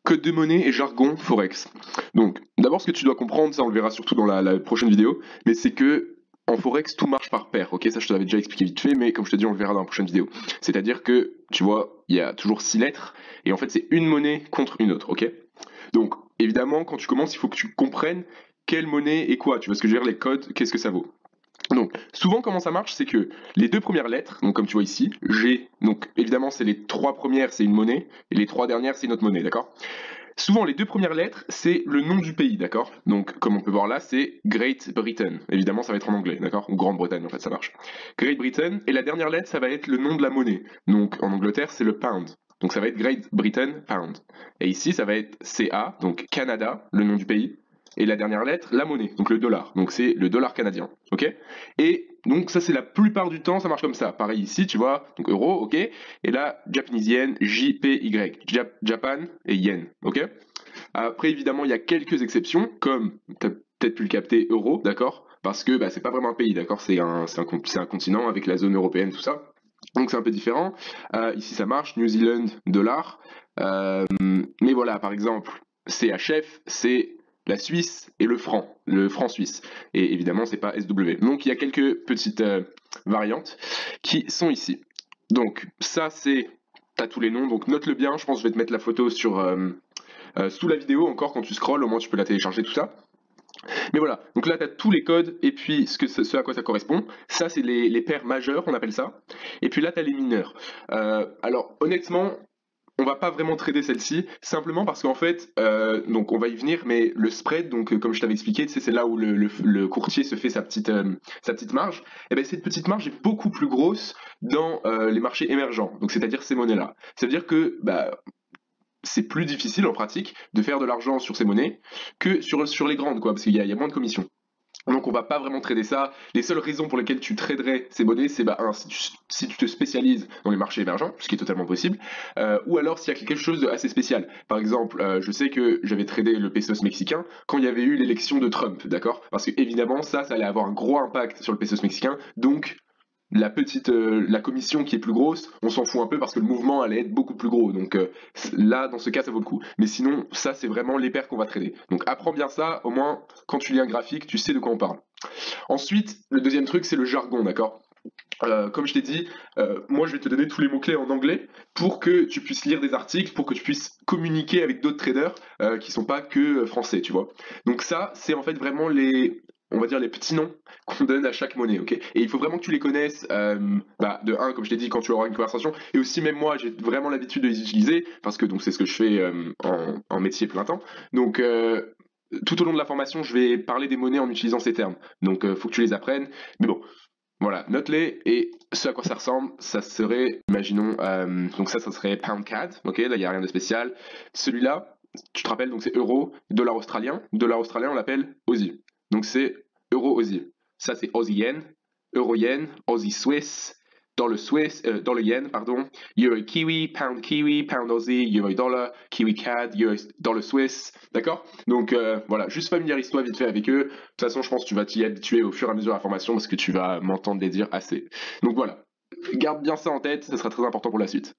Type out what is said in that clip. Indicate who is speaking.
Speaker 1: Code de monnaie et jargon Forex. Donc, d'abord, ce que tu dois comprendre, ça on le verra surtout dans la prochaine vidéo, mais c'est que en Forex, tout marche par paire, ok? Ça, je te l'avais déjà expliqué vite fait, mais comme je te dis, on le verra dans la prochaine vidéo. C'est-à-dire que, tu vois, il y a toujours 6 lettres, et en fait, c'est une monnaie contre une autre, ok? Donc, évidemment, quand tu commences, il faut que tu comprennes quelle monnaie et quoi. Tu vois ce que je veux dire, les codes, qu'est-ce que ça vaut? Donc, souvent, comment ça marche, c'est que les deux premières lettres, donc comme tu vois ici, G, donc évidemment, c'est les trois premières, c'est une monnaie, et les trois dernières, c'est une autre monnaie, d'accord? Souvent, les deux premières lettres, c'est le nom du pays, d'accord? Donc, comme on peut voir là, c'est Great Britain. Évidemment, ça va être en anglais, d'accord? Ou Grande-Bretagne, en fait, ça marche. Great Britain, et la dernière lettre, ça va être le nom de la monnaie. Donc, en Angleterre, c'est le pound. Donc, ça va être Great Britain Pound. Et ici, ça va être CA, donc Canada, le nom du pays. Et la dernière lettre, la monnaie, donc le dollar. Donc, c'est le dollar canadien, ok? Et donc, ça, c'est la plupart du temps, ça marche comme ça. Pareil ici, tu vois, donc euro, ok? Et là, Japanese yen, JPY, Japan et yen, ok? Après, évidemment, il y a quelques exceptions, comme tu as peut-être pu le capter, euro, d'accord? Parce que bah, c'est pas vraiment un pays, d'accord? C'est un continent avec la zone européenne, tout ça. Donc c'est un peu différent. Ici, ça marche, New Zealand, dollar. Mais voilà, par exemple, CHF, c'est la Suisse et le franc suisse. Et évidemment, c'est pas SW. Donc il y a quelques petites variantes qui sont ici. Donc ça, c'est... T'as tous les noms, donc note-le bien. Je pense que je vais te mettre la photo sous la vidéo encore quand tu scrolles, au moins tu peux la télécharger, tout ça. Mais voilà, donc là tu as tous les codes et puis ce à quoi ça correspond. Ça, c'est les paires majeures, on appelle ça. Et puis là, tu as les mineurs. Alors honnêtement, on va pas vraiment trader celle-ci, simplement parce qu'en fait, donc on va y venir, mais le spread, donc comme je t'avais expliqué, c'est là où le courtier se fait sa petite marge. Et bien cette petite marge est beaucoup plus grosse dans les marchés émergents, donc c'est-à-dire ces monnaies-là. C'est-à-dire que bah, c'est plus difficile en pratique de faire de l'argent sur ces monnaies que sur les grandes, quoi, parce qu'il y a moins de commissions. Donc on va pas vraiment trader ça. Les seules raisons pour lesquelles tu traderais ces monnaies, c'est bah, si tu te spécialises dans les marchés émergents, ce qui est totalement possible, ou alors s'il y a quelque chose d'assez spécial. Par exemple, je sais que j'avais tradé le pesos mexicain quand il y avait eu l'élection de Trump, d'accord? Parce que évidemment ça allait avoir un gros impact sur le pesos mexicain, donc la commission qui est plus grosse, on s'en fout un peu parce que le mouvement allait être beaucoup plus gros. Donc là, dans ce cas, ça vaut le coup. Mais sinon, ça, c'est vraiment les paires qu'on va trader. Donc apprends bien ça, au moins, quand tu lis un graphique, tu sais de quoi on parle. Ensuite, le deuxième truc, c'est le jargon, d'accord? Comme je t'ai dit, moi je vais te donner tous les mots-clés en anglais pour que tu puisses lire des articles, pour que tu puisses communiquer avec d'autres traders qui sont pas que français, tu vois. Donc ça, c'est en fait vraiment on va dire les petits noms qu'on donne à chaque monnaie, ok? Et il faut vraiment que tu les connaisses, bah, de un, comme je t'ai dit, quand tu auras une conversation, et aussi même moi, j'ai vraiment l'habitude de les utiliser, parce que donc c'est ce que je fais en métier plein temps. Donc tout au long de la formation, je vais parler des monnaies en utilisant ces termes. Donc faut que tu les apprennes. Mais bon, voilà, note-les et ce à quoi ça ressemble, ça serait, imaginons, donc ça serait pound CAD, ok, là il n'y a rien de spécial. Celui-là, tu te rappelles, donc c'est euro, dollar australien on l'appelle Aussie, donc c'est euro Aussie. Ça c'est Aussie yen, euro yen, Aussie Swiss, dans le yen, pardon, euro kiwi, pound Aussie, euro dollar, kiwi CAD, euro dollar Swiss, d'accord? Donc voilà, juste familiarise-toi vite fait avec eux. De toute façon, je pense que tu vas t'y habituer au fur et à mesure de la formation parce que tu vas m'entendre les dire assez. Donc voilà, garde bien ça en tête, ça sera très important pour la suite.